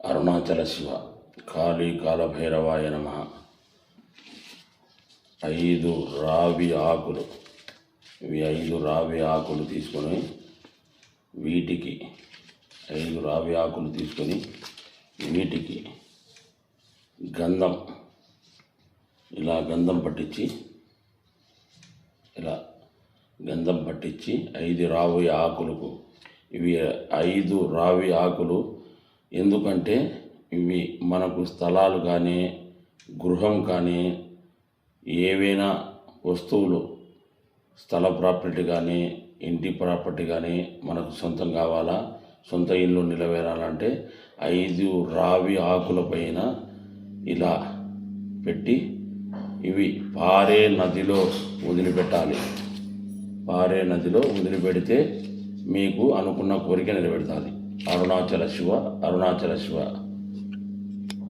అరుణాచల శివ కాళీ కాలభైరవాయ నమః. 5 రావి ఆకులు, ఇవి 5 రావి ఆకులు తీసుకొని వీటికి 5 రావి ఆకులు తీసుకొని వీటికి గంధం ఇలా గంధం పట్టించి 5 రావి ఆకులకు, ఇవి 5 రావి ఆకులు ఎందుకంటే ఇవి మనకు స్థలాలు కానీ గృహం కానీ ఏవైనా వస్తువులు, స్థల ప్రాపర్టీ కానీ ఇంటి ప్రాపర్టీ కానీ మనకు సొంతం కావాలా, సొంత ఇల్లు నిలవేరాలంటే 5 రావి ఆకుల పైన ఇలా పెట్టి ఇవి పారే నదిలో వదిలిపెట్టాలి. పారే నదిలో వదిలిపెడితే మీకు అనుకున్న కోరిక నిలబెడతాది. అరుణాచల శివ, అరుణాచల శివ.